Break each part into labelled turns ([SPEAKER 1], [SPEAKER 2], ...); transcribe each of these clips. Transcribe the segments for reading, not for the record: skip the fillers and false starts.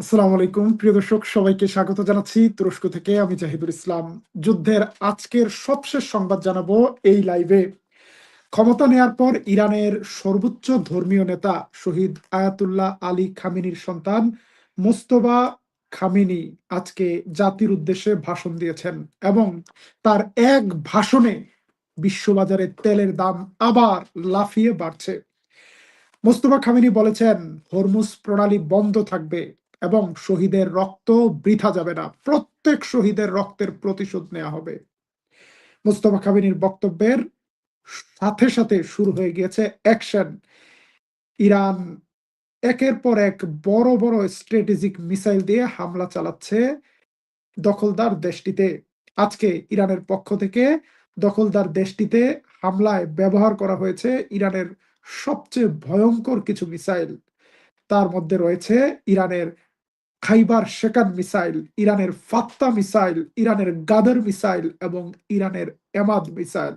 [SPEAKER 1] আসসালামু আলাইকুম প্রিয় দর্শক, সবাইকে স্বাগত জানাচ্ছি তুরস্ক থেকে। আমি জাহিদুল ইসলাম। যুদ্ধের আজকের সবশেষ সংবাদ জানাবো এই লাইভে। ক্ষমতা নেয়ার পর ইরানের সর্বোচ্চ ধর্মীয় নেতা শহীদ আয়াতুল্লাহ আলী খামেনির সন্তান মোস্তফা খামেনি আজকে জাতির উদ্দেশ্যে ভাষণ দিয়েছেন এবং তার এক ভাষণে বিশ্ববাজারে তেলের দাম আবার লাফিয়ে বাড়ছে। মোস্তফা খামেনি বলেছেন, হরমুজ প্রণালী বন্ধ থাকবে এবং শহীদের রক্ত বৃথা যাবে না, প্রত্যেক শহীদের রক্তের প্রতিশোধ নেওয়া হবে। মোস্তফা খামেনির বক্তব্যের সাথে সাথে শুরু হয়ে গিয়েছে অ্যাকশন। ইরান একের পর এক বড় বড় স্ট্র্যাটেজিক মিসাইল দিয়ে হামলা চালাচ্ছে দখলদার দেশটিতে। আজকে ইরানের পক্ষ থেকে দখলদার দেশটিতে হামলায় ব্যবহার করা হয়েছে ইরানের সবচেয়ে ভয়ঙ্কর কিছু মিসাইল। তার মধ্যে রয়েছে ইরানের খাইবার শেকান মিসাইল, ইরানের ফাত্তা মিসাইল, ইরানের গাদর মিসাইল এবং ইরানের এমাদ মিসাইল।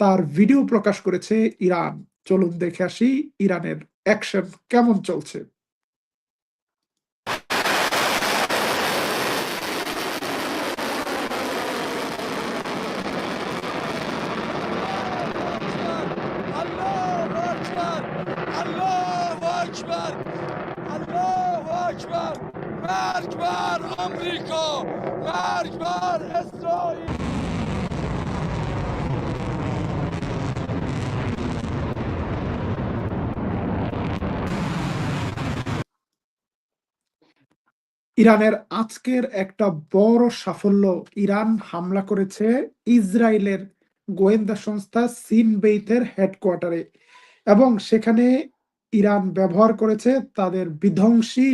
[SPEAKER 1] তার ভিডিও প্রকাশ করেছে ইরান। চলুন দেখে আসি ইরানের অ্যাকশন কেমন চলছে।
[SPEAKER 2] الله أكبر الله أكبر الله أكبر مرگ بر آمریکا مرگ بر اسرائیل
[SPEAKER 1] ইরানের আজকের একটা বড় সাফল্য, ইরান হামলা করেছে ইসরায়েলের গোয়েন্দা সংস্থা সিনবেইতের হেডকোয়ার্টারে এবং সেখানে ইরান ব্যবহার করেছে তাদের বিধ্বংসী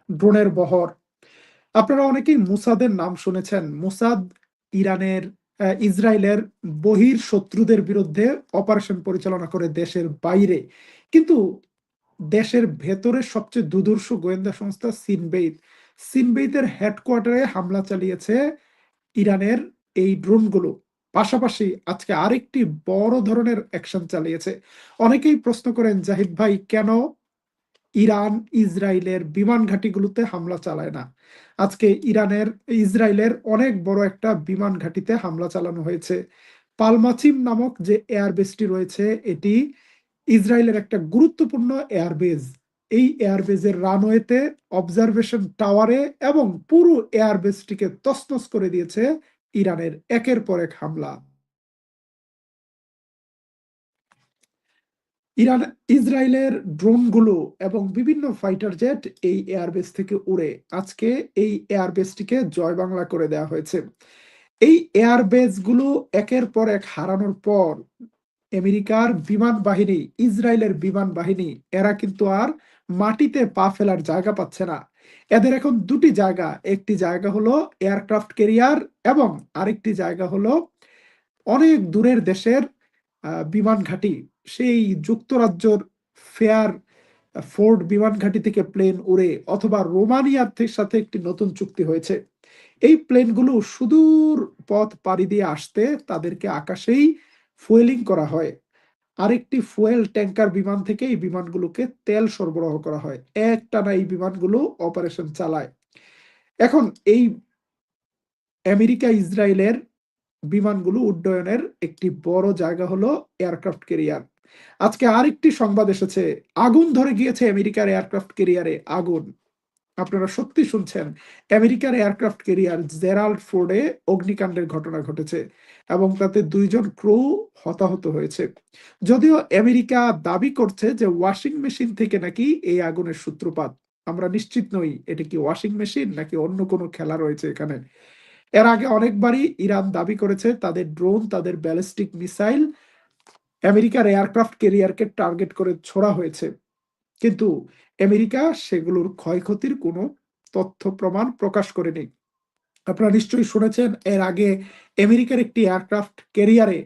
[SPEAKER 1] ড্রোনের বহর। আপনারা অনেকেই মুসাদের নাম শুনেছেন। মুসাদ ইরানের ইসরায়েলের বহির শত্রুদের বিরুদ্ধে অপারেশন পরিচালনা করে দেশের বাইরে, কিন্তু দেশের ভেতরে সবচেয়ে দুর্ধর্ষ গোয়েন্দা সংস্থা সিনবেইতের হেডকোয়ার্টারে হামলা চালিয়েছে ইরানের এই ড্রোনগুলো। পাশাপাশি আজকে আরেকটি বড় ধরনের অ্যাকশন চালিয়েছে। অনেকেই প্রশ্ন করেন, জাহিদ ভাই, কেন ইরান ইসরায়েলের বিমান ঘাঁটিগুলোতে হামলা চালায় না? আজকে ইসরায়েলের অনেক বড় একটা বিমান ঘাঁটিতে হামলা চালানো হয়েছে। পালমাচিম নামক যে এয়ারবেসটি রয়েছে, এটি ইসরায়েলের একটা গুরুত্বপূর্ণ এয়ারবেজ। এই এয়ারবেজের রানওয়েতে, অবজারভেশন টাওয়ারে এবং পুরো এয়ারবেসটিকে তছনছ করে দিয়েছে ইরানের একের পর এক হামলা। ইরান ইসরায়েলের ড্রোনগুলো এবং বিভিন্ন ফাইটার জেট এই এয়ারবেস থেকে উড়ে আজকে এই এয়ারবেসটিকে জয় বাংলা করে দেওয়া হয়েছে। এই এয়ারবেস গুলো একের পর এক হারানোর পর আমেরিকার বিমান বাহিনী, ইসরায়েলের বিমান বাহিনী, এরা কিন্তু আর মাটিতে পা ফেলার জায়গা পাচ্ছে না। এদের এখন দুটি জায়গা, একটি জায়গা হলো এয়ারক্রাফট ক্যারিয়ার এবং আরেকটি জায়গা হলো অনেক দূরের দেশের বিমান ঘাঁটি। সেই যুক্তরাজ্যর ফেয়ার ফোর্ড বিমান ঘাঁটি থেকে প্লেন উড়ে অথবা রোমানিয়ার সাথে একটি নতুন চুক্তি হয়েছে। এই প্লেনগুলো সুদূর পথ পাড়ি দিয়ে আসতে তাদেরকে আকাশেই ফুয়েলিং করা হয়। আরেকটি ফুয়েল ট্যাঙ্কার বিমান থেকে এই বিমানগুলোকে তেল সরবরাহ করা হয়। একটানা এই বিমানগুলো অপারেশন চালায়। এখন এই আমেরিকা ইসরায়েলের বিমানগুলো উড্ডয়নের একটি বড় জায়গা হলো এয়ারক্রাফট ক্যারিয়ার। আজকে আরেকটি সংবাদ এসেছে, আগুন ধরে গিয়েছে আমেরিকার এয়ারক্রাফট ক্যারিয়ারে। আগুন, আপনারা সত্যি শুনছেন, আমেরিকার এয়ারক্রাফট ক্যারিয়ার জেরাল্ড ফোর্ডে অগ্নিকাণ্ডের ঘটনা ঘটেছে এবং তাতে 2 জন ক্রু হতাহত হয়েছে। যদিও আমেরিকা দাবি করছে যে ওয়াশিং মেশিন থেকে নাকি এই আগুনের সূত্রপাত। আমরা নিশ্চিত নই এটা কি ওয়াশিং মেশিন নাকি অন্য কোনো খেলা রয়েছে এখানে। এর আগে অনেকবারই ইরান দাবি করেছে তাদের ড্রোন, তাদের ব্যালিস্টিক মিসাইল আমেরিকার এয়ারক্রাফট ক্যারিয়ারকে টার্গেট করে ছোড়া হয়েছে, কিন্তু আমেরিকা সেগুলোর ক্ষয়ক্ষতির কোনো তথ্য প্রমাণ প্রকাশ করেনি। আপনারা নিশ্চয়ই শুনেছেন এর আগে আমেরিকার একটি এয়ারক্রাফট ক্যারিয়ারে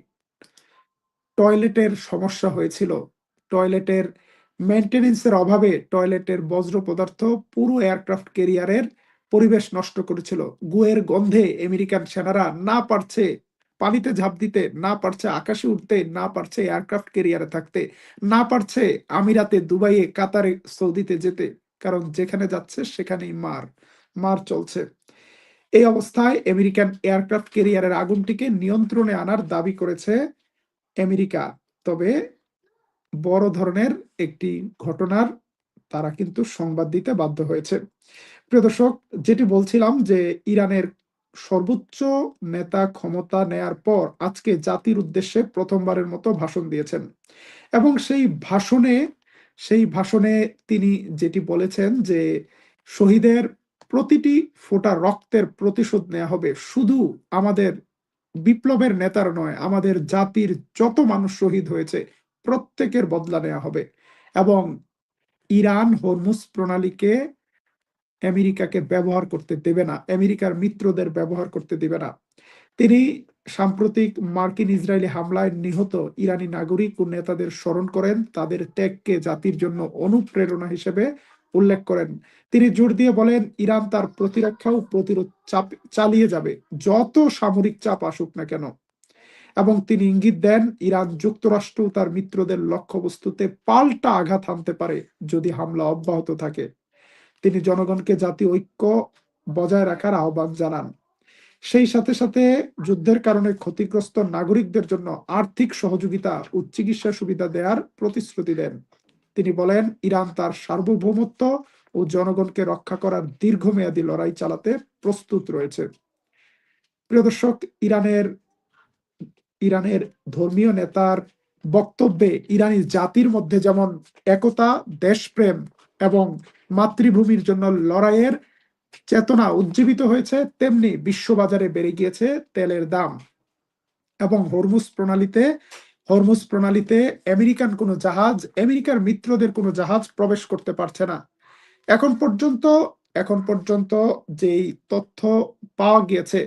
[SPEAKER 1] টয়লেটের সমস্যা হয়েছিল। টয়লেটের মেইনটেনেন্সের অভাবে টয়লেটের বজ্র পদার্থ পুরো এয়ারক্রাফট ক্যারিয়ারের পরিবেশ নষ্ট করেছিল। গুয়ের গন্ধে আমেরিকান সেনারা না পারছে পানিতে ঝাঁপ দিতে, না পারছে আকাশে উঠতে, না পারছে এয়ারক্রাফট ক্যারিয়ারে থাকতে, না পারছে আমিরাতে, দুবাইয়ে, কাতারে, সৌদিতে যেতে। কারণ যেখানে যাচ্ছে সেখানেই মার চলছে। এই অবস্থায় আমেরিকান এয়ারক্রাফট ক্যারিয়ারের আগুনটিকে নিয়ন্ত্রণে আনার দাবি করেছে আমেরিকা। তবে বড় ধরনের একটি ঘটনার তারা কিন্তু সংবাদ দিতে বাধ্য হয়েছে। প্রিয় দর্শক, যেটি বলছিলাম যে ইরানের সর্বোচ্চ নেতা ক্ষমতা নেয়ার পর আজকে জাতির উদ্দেশ্যে প্রথমবারের মতো ভাষণ দিয়েছেন এবং সেই ভাষণে তিনি যেটি বলেছেন যে শহীদের প্রতিটি ফোঁটা রক্তের প্রতিশোধ নেওয়া হবে, শুধু আমাদের বিপ্লবের নেতার নয়, আমাদের জাতির যত মানুষ শহীদ হয়েছে প্রত্যেকের বদলা নেওয়া হবে এবং ইরান হরমুজ প্রণালীকে আমেরিকাকে ব্যবহার করতে দেবে না, আমেরিকার মিত্রদের ব্যবহার করতে দেবে না। তিনি সাম্প্রতিক মার্কিন ইসরায়েলি হামলায় নিহত ইরানি নাগরিক ও নেতাদের স্মরণ করেন, তাদের ত্যাগকে জাতির জন্য অনুপ্রেরণা হিসেবে উল্লেখ করেন। তিনি জোর দিয়ে বলেন ইরান তার প্রতিরক্ষা ও প্রতিরোধ চালিয়ে যাবে, যত সামরিক চাপ আসুক না কেন। এবং তিনি ইঙ্গিত দেন ইরান যুক্তরাষ্ট্র তার মিত্রদের লক্ষ্যবস্তুতে পাল্টা আঘাত হানতে পারে যদি হামলা অব্যাহত থাকে। তিনি জনগণকে জাতীয় ঐক্য বজায় রাখার আহ্বান জানান। সেই সাথে যুদ্ধের কারণে ক্ষতিগ্রস্ত নাগরিকদের জন্য আর্থিক সহযোগিতা ও চিকিৎসা সুবিধা দেওয়ার প্রতিশ্রুতি দেন। তিনি বলেন ইরান তার সার্বভৌমত্ব ও জনগণকে রক্ষা করার দীর্ঘমেয়াদী লড়াই চালাতে প্রস্তুত রয়েছে। প্রিয় দর্শক, ইরানের ধর্মীয় নেতার বক্তব্যে ইরানি জাতির মধ্যে যেমন একতা, দেশপ্রেম এবং মাতৃভূমির জন্য লড়াইয়ের চেতনা উজ্জীবিত হয়েছে, তেমনি বিশ্ববাজারে বেড়ে গিয়েছে তেলের দাম এবং হরমুজ প্রণালীতে আমেরিকার মিত্রদের কোনো জাহাজ প্রবেশ করতে পারছে না। এখন পর্যন্ত যেই তথ্য পাওয়া গিয়েছে,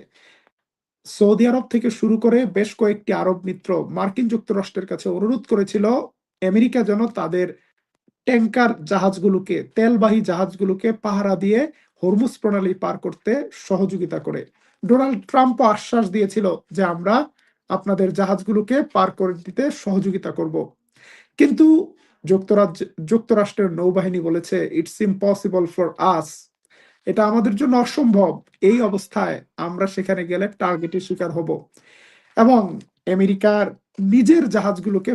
[SPEAKER 1] সৌদি আরব থেকে শুরু করে বেশ কয়েকটি আরব মিত্র মার্কিন যুক্তরাষ্ট্রের কাছে অনুরোধ করেছিল আমেরিকা যেন তাদের ট্যাঙ্কার জাহাজগুলোকে, তেলবাহী জাহাজগুলোকে পাহারা দিয়ে হরমুজ প্রণালী পার করতে সহযোগিতা করে। ডোনাল্ড ট্রাম্পও আশ্বাস দিয়েছিল যে আমরা আপনাদের জাহাজগুলোকে পার করে দিতে সহযোগিতা করব, কিন্তু যুক্তরাষ্ট্রের নৌবাহিনী বলেছে ইটস ইম্পসিবল ফর আস, এটা আমাদের জন্য অসম্ভব। এই অবস্থায় আমরা সেখানে গেলে টার্গেটের শিকার হব এবং আমেরিকার নিজের জাহাজগুলোকে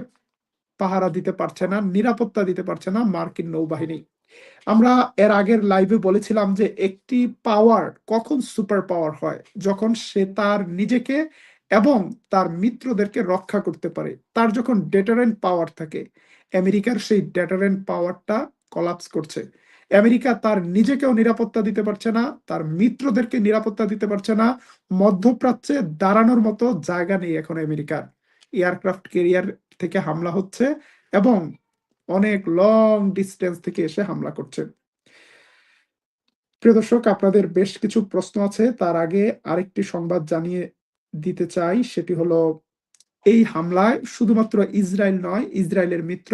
[SPEAKER 1] পাহারা দিতে পারছে না, নিরাপত্তা দিতে পারছে না মার্কিন নৌবাহিনী। আমরা এর আগের লাইভে বলেছিলাম যে একটি পাওয়ার কখন সুপার পাওয়ার হয়, যখন সে তার নিজেকে এবং তার মিত্রদেরকে রক্ষা করতে পারে, তার যখন ডেটারেন্ট পাওয়ার থাকে। আমেরিকার সেই ডেটারেন্ট পাওয়ারটা কলাপস করছে। আমেরিকা তার নিজেকেও নিরাপত্তা দিতে পারছে না, তার মিত্রদেরকে নিরাপত্তা দিতে পারছে না। মধ্যপ্রাচ্যে দাঁড়ানোর মতো জায়গা নেই এখন আমেরিকার। এয়ারক্রাফট ক্যারিয়ার থেকে হামলা হচ্ছে এবং অনেক লং ডিস্টেন্স থেকে এসে হামলা করছে। প্রিয় দর্শক, আপনাদের বেশ কিছু প্রশ্ন আছে, তার আগে আরেকটি সংবাদ জানিয়ে দিতে চাই, সেটি হলো এই হামলায় শুধুমাত্র ইসরায়েল নয়, ইসরায়েলের মিত্র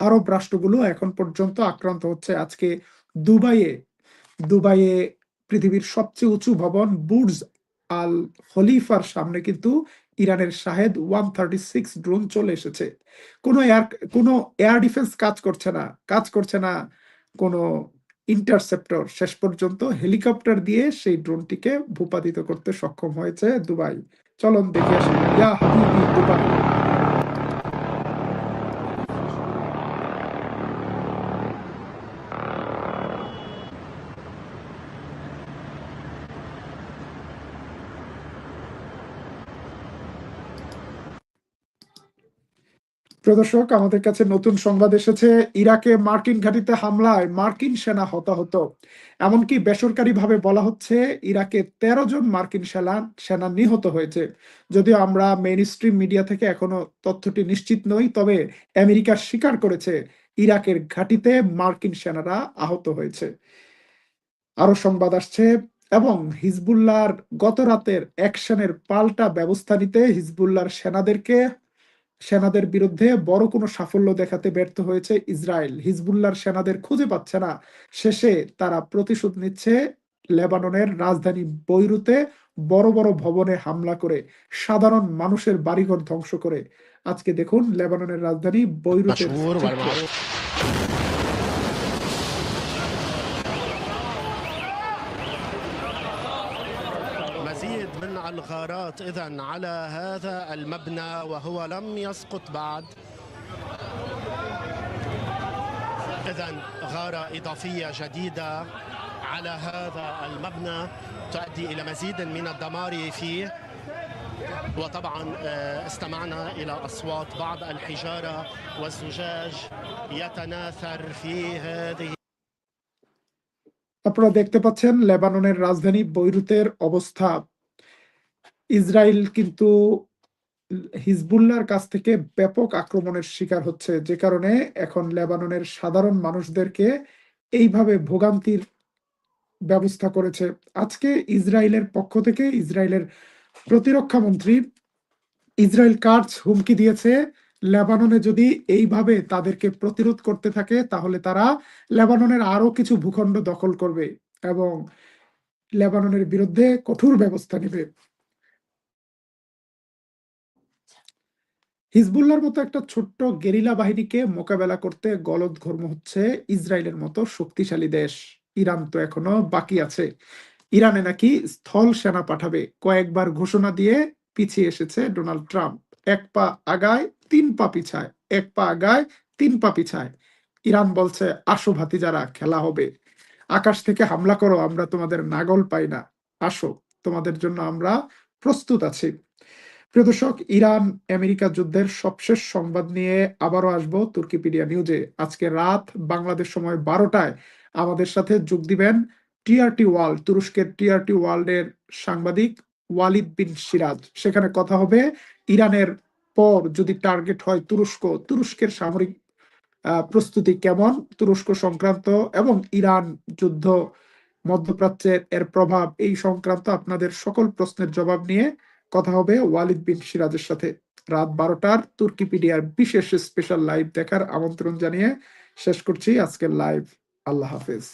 [SPEAKER 1] আরব রাষ্ট্রগুলো এখন পর্যন্ত আক্রান্ত হচ্ছে। আজকে দুবাইয়ে পৃথিবীর সবচেয়ে উঁচু ভবন বুর্জ আল খলিফার সামনে কিন্তু ইরানের শাহেদ 136 ড্রোন চলে এসেছে। কোনো এয়ার ডিফেন্স কাজ করছে না কোনো ইন্টারসেপ্টর। শেষ পর্যন্ত হেলিকপ্টার দিয়ে সেই ড্রোনটিকে ভূপাতিত করতে সক্ষম হয়েছে দুবাই। চলুন দেখে আসি ইয়া হাবিবি দুবাই। প্রদর্শক, আমাদের কাছে নতুন সংবাদ এসেছে, ইরাকে মার্কিন ঘাঁটিতে হামলায় মার্কিন সেনা হতাহত। এমনকি বেসরকারিভাবে বলা হচ্ছে ইরাকে 13 জন মার্কিন সেনা নিহত হয়েছে। যদিও আমরা মেইন স্ট্রিম মিডিয়া থেকে এখনো তথ্যটি নিশ্চিত নই, তবে আমেরিকা স্বীকার করেছে ইরাকের ঘাঁটিতে মার্কিন সেনারা আহত হয়েছে। আরো সংবাদ আসছে এবং হিজবুল্লাহর গত রাতের অ্যাকশনের পাল্টা ব্যবস্থা নিতে হিজবুল্লাহর সেনাদের বিরুদ্ধে বড় কোনো সাফল্য দেখাতে ব্যর্থ হয়েছে ইসরায়েল। হিজবুল্লাহর সেনাদের খুঁজে পাচ্ছে না, শেষে তারা প্রতিশোধ নিচ্ছে লেবাননের রাজধানী বৈরুতে বড় বড় ভবনে হামলা করে সাধারণ মানুষের বাড়িঘর ধ্বংস করে। আজকে দেখুন লেবাননের রাজধানী বৈরুতের
[SPEAKER 3] الغارات إذن على هذا المبنى وهو لم يسقط بعد. إذن غارة إضافية جديدة على هذا المبنى تؤدي إلى مزيد من الدمار فيه. وطبعا استمعنا إلى أصوات بعض الحجارة والزجاج يتناثر في هذه।
[SPEAKER 1] আপনারা দেখতে পাচ্ছেন লেবাননের রাজধানী বৈরুতের অবস্থা। ইসরায়েল কিন্তু হিজবুল্লাহর কাছ থেকে ব্যাপক আক্রমণের শিকার হচ্ছে, যে কারণে এখন লেবাননের সাধারণ মানুষদেরকে এইভাবে ভোগান্তির ব্যবস্থা করেছে। আজকে ইসরায়েলের পক্ষ থেকে ইসরায়েলের প্রতিরক্ষা মন্ত্রী ইসরায়েল কাটজ হুমকি দিয়েছে, লেবাননে যদি এইভাবে তাদেরকে প্রতিরোধ করতে থাকে তাহলে তারা লেবাননের আরো কিছু ভূখণ্ড দখল করবে এবং লেবাননের বিরুদ্ধে কঠোর ব্যবস্থা নেবে। হিজবুল্লাহর মতো একটা ছোট্ট গেরিলা বাহিনীকে মোকাবেলা করতে গলদঘর্ম হচ্ছে ইসরায়েলের মতো শক্তিশালী দেশ। ইরান তো এখনো বাকি আছে। ইরানে নাকি স্থল সেনা পাঠাবে কয়েকবার ঘোষণা দিয়ে পিছিয়ে এসেছে ডোনাল্ড ট্রাম্প। এক পা আগায় ৩ পা পিছায়, এক পা আগায় ৩ পা পিছায়। ইরান বলছে আসো ভাতিজারা, খেলা হবে, আকাশ থেকে হামলা করো, আমরা তোমাদের নাগল পাই না, আসো, তোমাদের জন্য আমরা প্রস্তুত আছি। প্রিয় দর্শক, ইরান আমেরিকা যুদ্ধের সবশেষ সংবাদ নিয়ে আবারও আসবো তুর্কিপিডিয়া নিউজে। আজকে রাত বাংলাদেশ সময় 12টায় আমাদের সাথে যোগ দিবেন টিআরটি ওয়ার্ল্ড, তুরস্কের টিআরটি ওয়ার্ল্ডের সাংবাদিক ওয়ালিদ বিন সিরাজ। সেখানে কথা হবে ইরানের পর যদি টার্গেট হয় তুরস্ক, তুরস্কের সামরিক প্রস্তুতি কেমন, তুরস্ক সংক্রান্ত এবং ইরান যুদ্ধ, মধ্যপ্রাচ্যের এর প্রভাব, এই সংক্রান্ত আপনাদের সকল প্রশ্নের জবাব নিয়ে কথা হবে ওয়ালিদ বিন সিরাজের সাথে। রাত 12টার তুর্কিপিডিয়ার বিশেষ স্পেশাল লাইভ দেখার আমন্ত্রণ জানিয়ে শেষ করছি আজকের লাইভ। আল্লাহ হাফেজ।